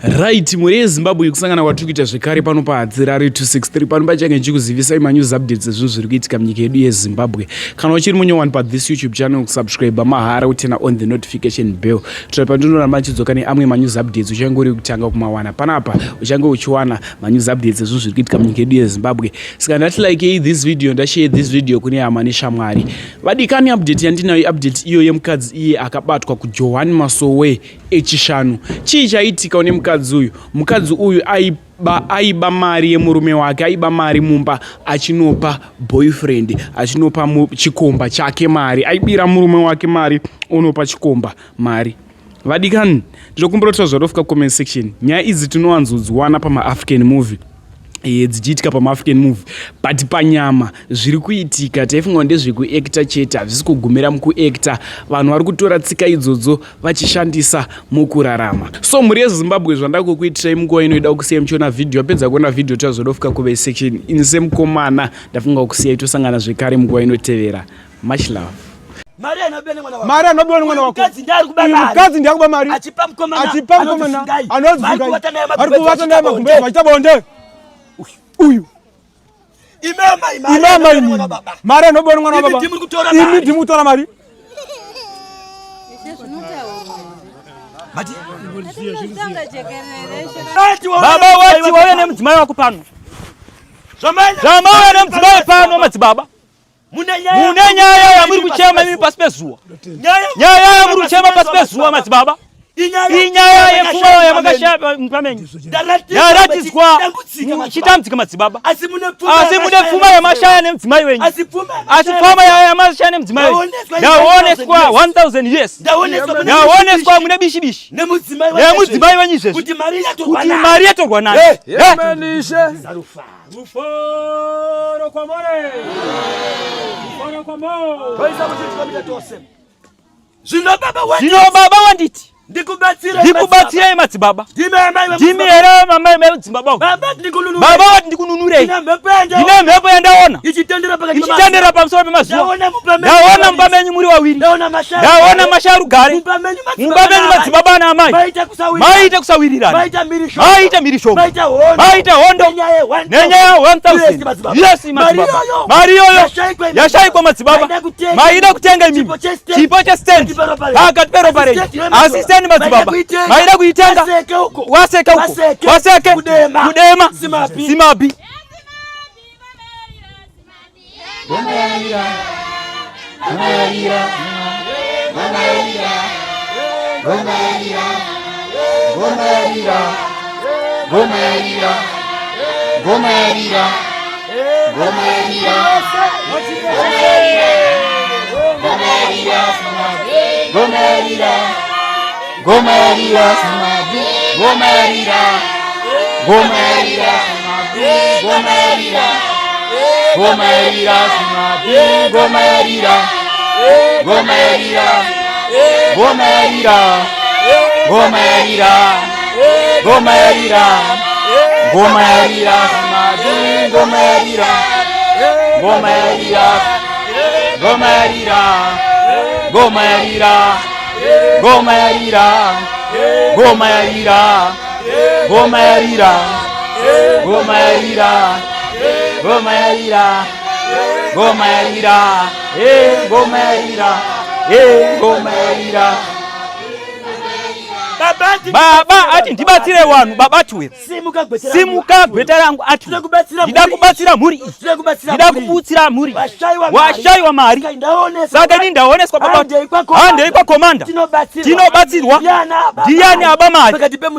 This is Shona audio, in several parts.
Right, muri Zimbabwe kusangana kwatiri kuita zvekare pano paHadzira 263 pano pachange ndichikuzivisai manews updates ezvinhu zviri kuitika munyika yedu yeZimbabwe. Kana uchiri munyowani pa this YouTube channel kusubscribe mahara utena on the notification bell. Kuti pandinoona chidzoka neamwe manews updates uchange uri kutanga kumawana. Panapa uchange uchiwana manews updates ezvinhu zviri kuitika munyika yedu yeZimbabwe. Saka ndati like this video ndashare this video kune hama neshamwari. Vadikani update yandinayo update iyo yemukadzi iye akabatwa kuJohani Masowe echishanu. Chii chaitika une mukadzi uyu aiba mari yemurume wake, aiba mari mumba achinopa boyfriend, achinopa chikomba chake mari, aibira murume wake mari unopa chikomba mari. Vadikani, ndinokumbira kuti zvadofika comment section. Nyaya idzi tinowanzodziwana pama-African movie. Dzichiitika pama-African movie, but panyama zviri kuitika taifunga ndezvekuacta chete, hazvisi kugumira mukuacta. Vanhu vari kutora tsika idzodzo vachishandisa mukurarama. So muri yeZimbabwe zvandakukuitirai munguva inoida kusiyai muchiona video, apedza kuona video tazodofika comment section. Ini semukomana ndafunga kusiyai tosangana zvekare munguva inotevera. Much love. Mari anobene mwana wako. Mukadzi ndiyakuba mari. Achipa mkomana. Anodzivingai. Ari kuvata naye magumbezi vachiita bonde. Uyu imama ini mari anobona mwana wababa. Imi ndimutora mari. Baba wati wauya nemudzimai wako pano. Zvamauya nemudzimai pano madzibaba. Mune nyaya yamuri kuchema imi pasi pezuva. Nyaya yamuri kuchema pasi pezuva madzibaba. Inyaya yepfuma yamakashapa pamenyu. Yaratidzwa chitambudzika madzibaba. Asi mune pfuma yamashaya nemudzimai wenyu. Asi pfuma yamashaya nemudzimai wenyu. Yaoneswa 1000 years. Yaoneswa mune bishi nemudzimai wenyu izvezvi. Kuti mari yatorwa naye. Menishe. Rufaro kwa more. Toisa muchitika tose. Zvino baba wanditi. Ndikubatsirai madzibaba. Ndimi here mamai medzimbabwe. Baba wati ndikununurei. Ndine mhepo yandaona ichitendera pamusoro pemazuva. Ndaona mumba menyu muri wawiri. Ndaona masharugare. Mumba menyu madzibaba naamai maita kusawirirana, maita mhirizhongo, maita hondo nenyaya 1000. Yes madzibaba. Mari yoyo yashaikwa madzibaba. Maida kutenga imimi chipo chestand pakati peropareji. Assistant madzibaba maida kuitenga waseka huko waseke kudema simabi. Gomerira Simabi, Gomerira, Gomerira Simabi, Gomerira, Gomerira Simabi, Gomerira, Gomerira, Gomerira, Gomerira, Gomerira, Gomerira Simabi, Gomerira, Gomerira, Gomerira, Gomerira. Gomerira, Gomerira, Gomerira, Gomerira, Gomerira, Gomerira, Gomerira, Gomerira. Baba ati ndibatsire wanu baba atuwe. Simuka gweta rangu atu. Ndida kubatsira muri. Ndida kubutsira muri. Washaiwa mari. Saka ndaoneswa baba. Hande kwa komanda. Tinobatsirwa. Ndiani aba mari.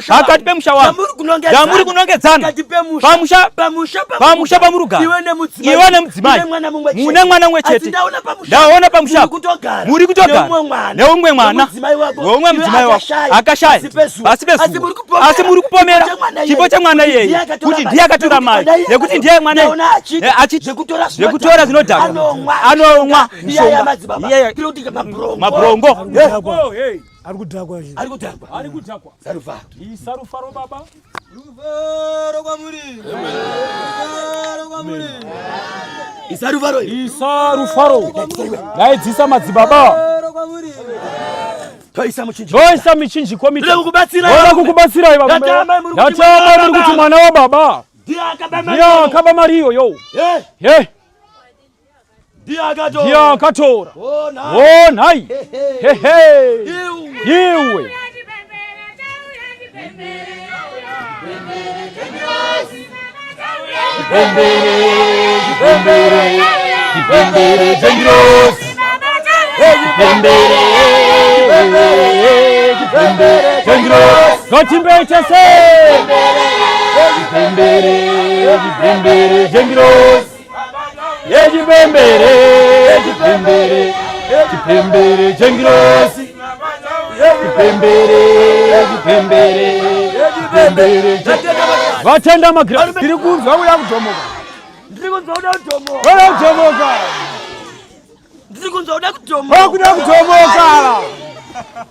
Akati pe mushawa. Damuri kunongedzana. Pamusha pamuruga. Iwane mudzimai. Mune mwana mwechete. Ndaona pamusha. Muri kutogara. Neumwe mwana. Neumwe mudzimai wako. Akashaya. Basi asi muri kupomera chipo chamwana yeye kuti ndiye akatora mari nekuti ndiye mwana zvekutora zvinodhaka anomwa mishonga mabrongo. Ari kudhakwa. Isarufaro baba. Rufaro kwa muri. Isarufaro. Daidzisa madzibaba. toisa michinji komite Ola kukubatsira baba yatama muri kuti mwana wa baba ya kaba mariyo yo dia katora oh nai he iwe Bembere Jengros Bembere Jengros Gochimbe chase Bembere Jengros Yeji bembere Jengros Bembere Vatenda magra tiri kunzwa uya kutomoka Ndirikunzauda kutomoka wala kutomoka Ndirikunzauda kutomoka wakuda kutomoka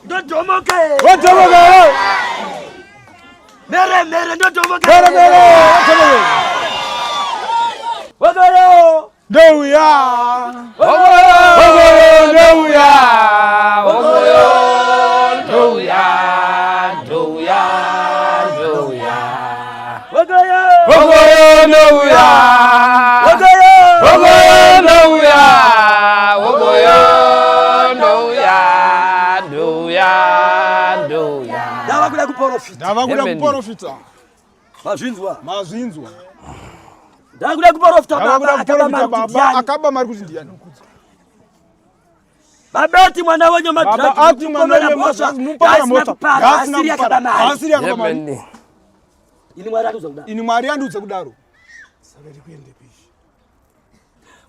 ndotomoka watomoka mere ndotomoka mere Wagoro ndouya Wagoro ndouya Wagoro ndouya Wagoro ndouya Ndavakuda kuprofita mazvinzwa ndakuda kuprofita baba akaba mari kuti ndiani baba ati mwana wenyu baba ati mwana wenyu mupara mota asiri akaba mari ini mwari andudza kudaro saka tikuende pishi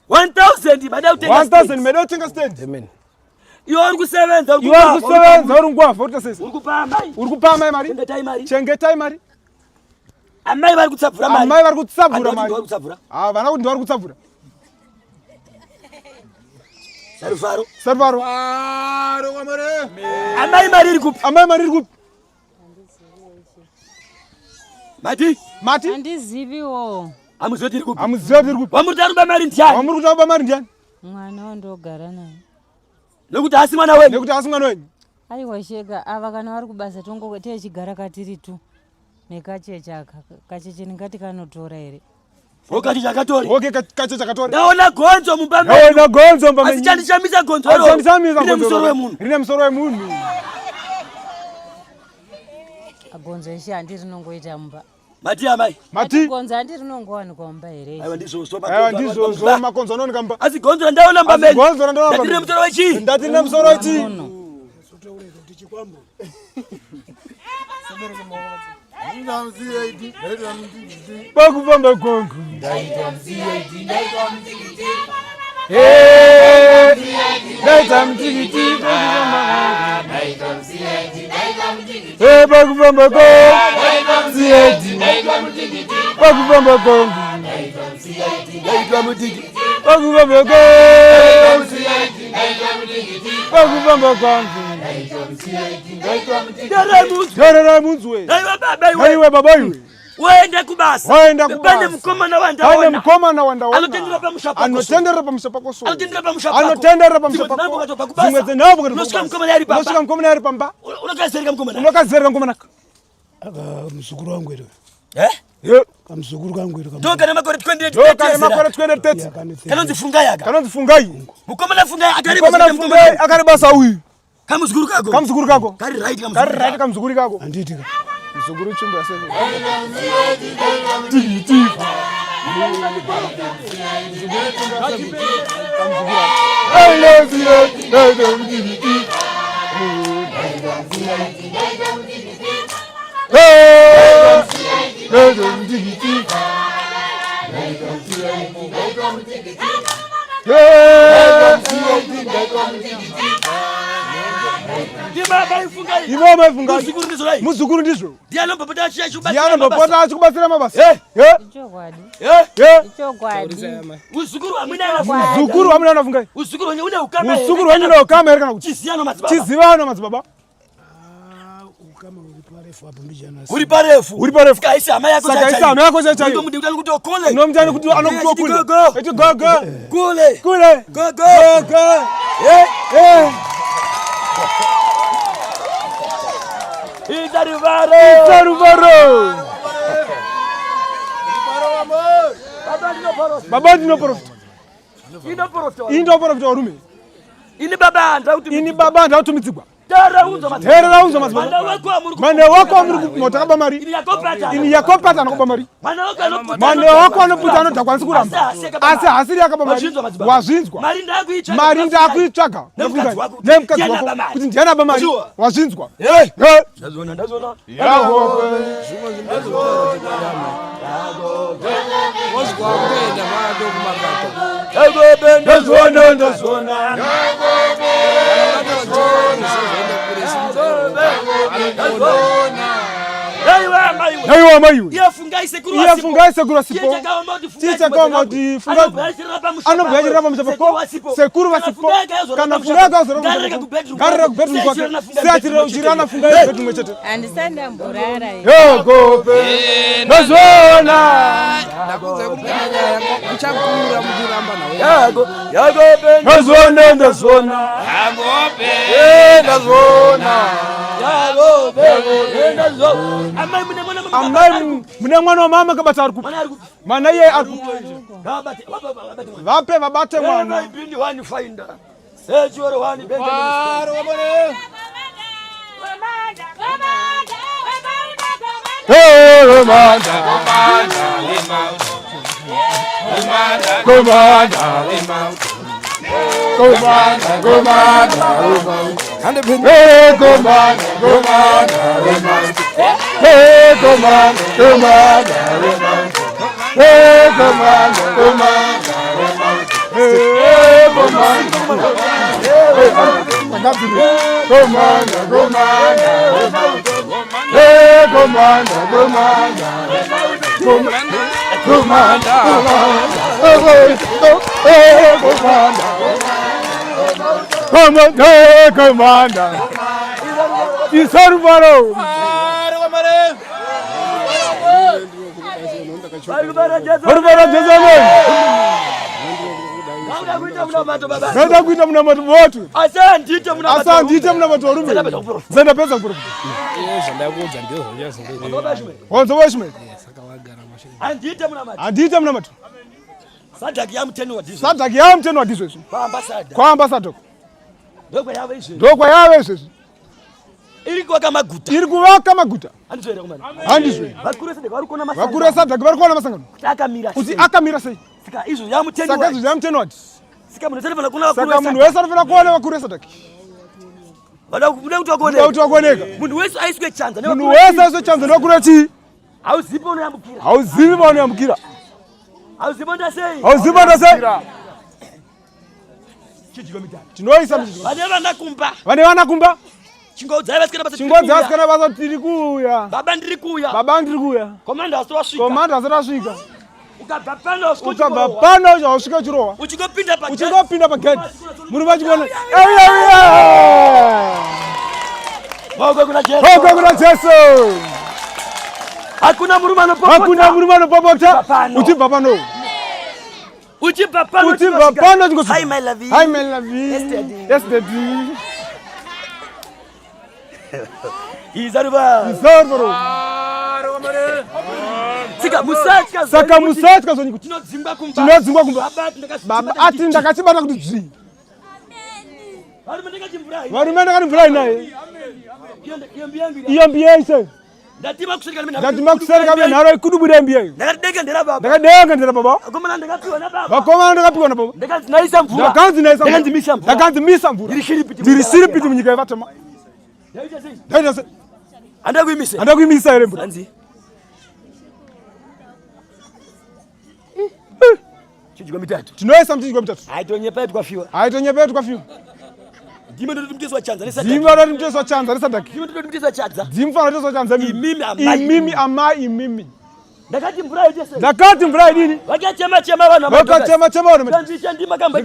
1000 bada utenga 1000 meda utenga stand amen iwe uri kusevenza uri ngwafa uri tasesa uri kupa mai mari chengetai mari amai vari kutsabvura mari ah vana kuti vari kutsabvura sarufaro aro kwamare amai mari iri kupi mati andiziviwo amuzivi iri kupi wamuri taruba mari ndiani mwana wandogara naye nekuti asi mwana wenyu aiwa shega ava kana vari kubasa tongo techigara katiri tu nekachecha kacheche ndingati kanotora here kachecha katori kachecha katori ndaona gonzo mumba asi chandishamisa gonzo rine musoro wemunhu gonzo eshe handi rinongoita mumba mati gonzo handi rinongowanikwa mumba here ndizvozvo makonzo anowanika mumba asi gonzo randaona mumba ndatine musoro wechii ndatine musoro wechii pakufamba kwangu ndaita mtikiti pakufamba kwangu Darara munzwe aiwe baba iwe waende kubasa bane mkomana wandaona anotendera pamusha pako so anotendera pamusha pako zimwe zenabo nosika mkomana yari pamba unokazereka mkomana msukuru wangu ere kamsukuru kangu ere doka na makore 2030 kanonzifungai mkomana fungai akari basa uyu kamzukuru kako kari right kamzukuru kako anditi mzukuru chumba yaseko I love Imama ifungai. Muzukuru ndizvo. Diano papata achikubatsira mabasa. Ichokwadi. Muzukuru amuna anafungai. Muzukuru wenye une ukama. Muzukuru wenye une ukama here kana kuti. Chizivano madzibaba. Ukama uliparefu hapo mbijana. Uriparefu. Kaisa ama yako chacha. Ndio mudikutana kuti okole. Ndio mtani kuti anokukule. Eti gogo. Kule. Gogo. Izaruvaro. Baba ndino profit. Indo profit warume. Ini baba ndautumidzigwa. Hera unzo mazibaba. Mane wako amuri kumotakaba mari. Ini yakopata anokuba mari. Mane wako anoputa anodhakwanisi kuramba. Asi hasiri yakaba mari. Wazvinzwa. Mari ndakuitsvaga. Nemukadzi wako kuti ndiani aba mari. Wazvinzwa. Ndazona. Naiwa mayu. Yafungai sekuru sipo. Chicha kama udi funga. Ano bwaji rapa mchapako. Sekuru wasipo. Kana funga zoro. Garra bedroom kwa. Siatira ujirana funga bedroom mechete. Andisanda mburara. Yo gope. Nazona. Nakuza kumkanya kuchakura mjiramba na wewe. Yagope. Nazona. Yagope. Amai mune mwana wa mama kabata arikupa. Mana ye arikupa. Vape vabate mwana. Ibindi wani fainda. Sejoro wani bende minister. Commander. Izaruvaro. Nenda kuita mna watu wote. Asante mna watu warume. Zenda pesa nguru. Wanzo washme. Andite mna watu. Sadaki ya mteni wa dizo. Kwa ambassador. Ndokwa yawe izo. Ilikuwa kama guta. Andizwe. Vakure sadaki varikuona masangano. Kuti akamira sei. Saka izo ya mteni wa. Saka munhu wese anofana kuona vakure sadaki. Vada kuoneka. Munhu wese aiswe chanza nokure chi. Hauzipo unoyambukira. Hauzipo ndasei. Tinoisa mjiko. Vane vanakumba. Chingodza vasikana basa tiri kuya. Baba ndiri kuya. Komanda asirasvika. Ukabva pano uchasvika chirowa. Uchingopinda pagedhi. Muri vachikuona. Maoko kuna Jesu. Hakuna murume anopopota. Uchibva pano. Hi my love. Yesterday. Izaruvaro. Saka musatka zonyi kuti. Tinodzingwa kumba. Baba ati ndakachibata kuti dzii. Varume ndakati naye. Iyo mbiyese. Ndatima kusereka mimi nharo ikudubira mbiyeyo. Ndakadenga ndera baba. Vakomana ndakapiwa na baba. Ndakanzimisa mvura. Ndiri piti munyika yevatema. Andakuimisa here mvura. Chijiko mitatu. Tinoisa mchijiko mitatu. Aitonyepetu kwafiwa. Dima ndo mtezo wa chanza nesadaki. Imimi ama. Ndakati mvura idini. Vakachema vana. Kanzisha ndima kamba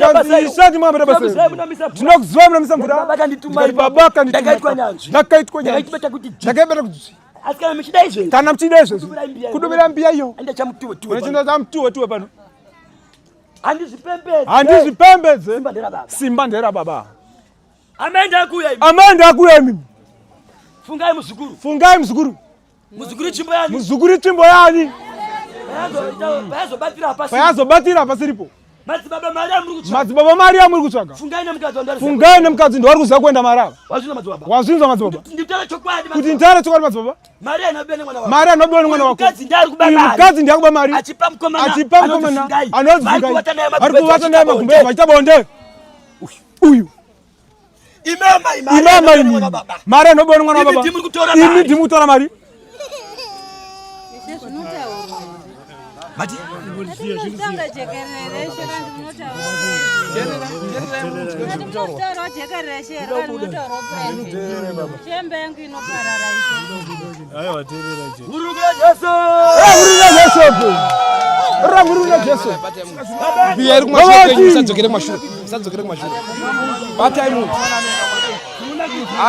Tinokuzwa mna mvura. Baba kanditumaipa. Ndakaitwa nyanzi. Ndakabeta kuti. Asikana mchida izvo. Kana mchida izvo. Kudubira mbia iyo. Enda chamutuwe. Unachinda chamtuwe pano. Andizvipembedze. Simba ndera baba. Amenda akuya mimi. Fungai muzukuru. Fungai muzukuru. Muzukuru chimbo yani. Muzukuru chimbo yani. Payazo batira pasiripo. Madzibaba Maria muri kutsvaga. Madzibaba Maria muri kutsvaga. Fungai nemukadzi ndari. Fungai nemukadzi ndari kuza kuenda Marava. Wazvinza madzibaba. Wazvinza madzibaba. Nditara chokwadi. Kuti nditara chokwadi madzibaba. Maria anobene mwana wako. Maria anobene mwana wako. Mukadzi ndari kuba Maria. Mukadzi ndari kuba Maria. Achipa mkomana. Achipa mkomana. Anodzi Fungai. Ari kuvata naye magumbe vachita bonde. Uyu. Imama ini. Maria anobene mwana wa baba. Imi ndimutora Maria. Mati.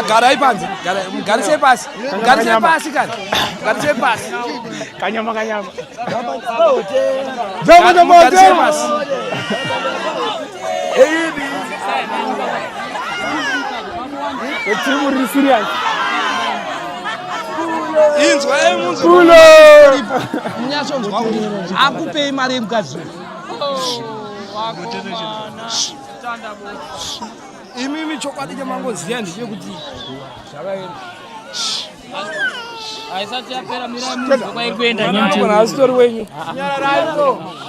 Garai panzi, garishe pasi kan. Garishe pasi. Kanyama. Garishe pasi. Timu serious. Inzwa emunzo. Kulo. Mnyashonzwa kuti akupe imari yemukadzi. Imimi chokwadi chamangoziya ndechekuti zvakaenda. Aisati yapera mira munhu kwairi kuenda nyaya. Kuna asitori wenyu.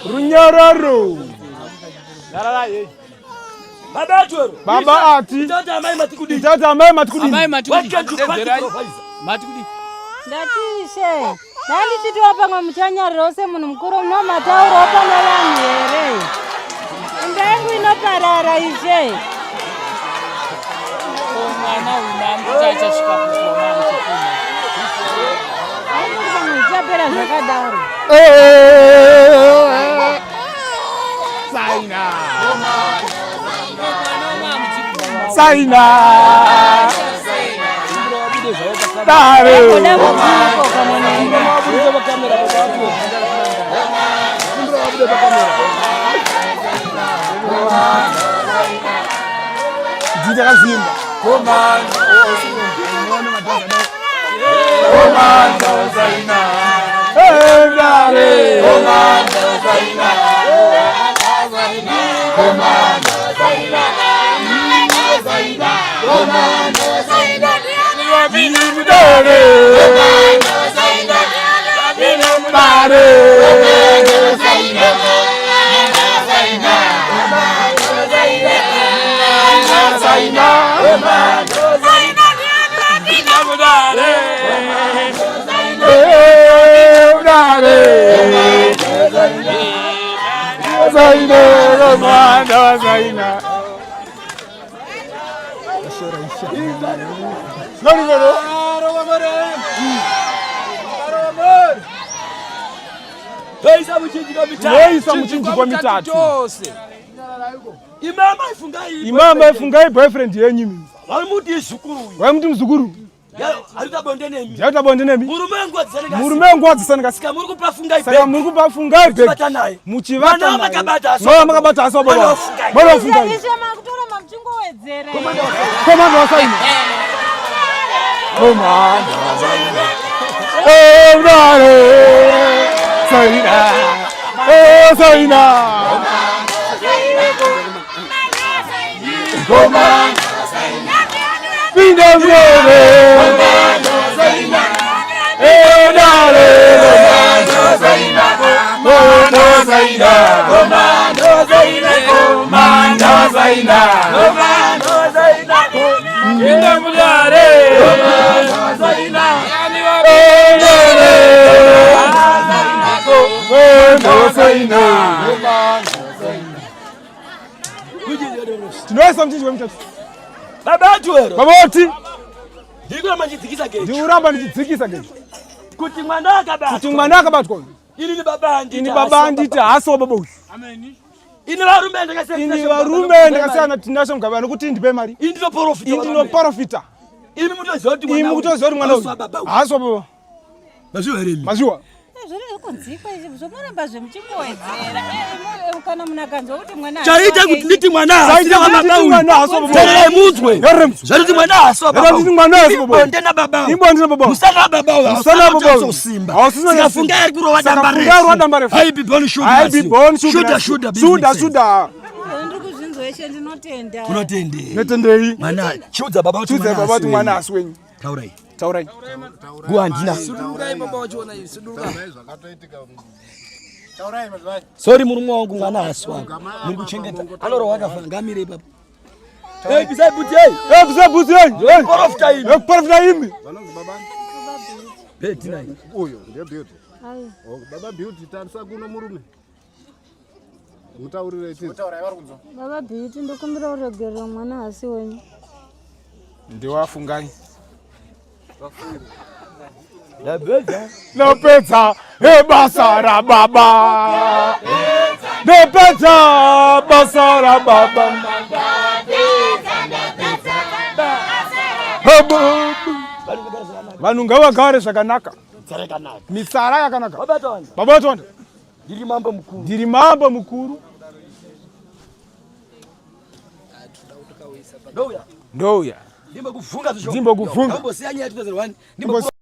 Runyararo. Yarara. Baba ati. Tata amai matikudi. Amai matikudi. Matikudi. Ndatishe. Ndandichitiwa pamwe muchanyarira se munhu mukuru uno matauro pana vanhu here. Ndangu inoparara ishe. Mwana unamutacha chikakutsoma muchikuma. Chapera zvakadaro. Saina. Dare. Jija kazimba. Toisa muchinjikwa mitatu. Imama ifungai boyfriend yenyu. Wamuti mzukuru. Yauta bonde nemi. Murume ngwadzisana kasika. Saka muri kupa fungai bag. Muchivata naye. Mama makabata aso baba. Baba fungai. Makutora mamchingo wedzere. Komando wasaina. Komando wasaina. Saina. Saina. Komando wasaina. Pinda mzore. Komando wasaina. Dale. Komando wasaina. Komando wasaina. Komando wasaina. Komando wasaina. Komando wasaina. Pinda mzore. Komando wasaina. Tinoisa mchinji wa mtatu. Baba atuero. Baba oti. Ndikuramba ndidzikisa geji. Ndikuramba ndidzikisa geji. Kuti mwana akabatwa. Kuti mwana akabatwa. Ini ni baba andita. Ini baba andita haso baba uyu. Amen. Ini varume ndakasiyana. Ini varume ndakasiyana tinasho mugabano kuti ndipe mari. Ini ndo profita. Ini ndo profita. Ini mutoziva kuti mwana. Ini mutoziva kuti mwana uyu. Haso baba. Mazuwa heremi. Mazuwa. kunzikwa izvi zvomaramba zvemuchingowedzera kana munakanzwa kuti mwana chaita kuti nditi mwana asina mwana mudzwe zvati mwana aswa ndena baba musana baba usimba sikafunga ari kurova dambare hai bibon shuda ndiri kuzvinzweshe ndinotenda kunotendei mwana chudza baba kuti mwana aswenyu taurai guandina sorry murume wangu mwana aswa muri kuchengeta anorowa akafa ngamire ipapo Baba Beauty tarisa kuno murume. Mutaurire chii? Baba Beauty ndokumbira uregerera mwana asi wenyu. Ndiwafungai. Napedza basara baba. Napedza basara baba. Vanhu ngavagare zvakanaka. Misara yakanaka. Baba Tonda. Ndiri mambo mukuru. Ndouya. Ndimbo kuvhunga.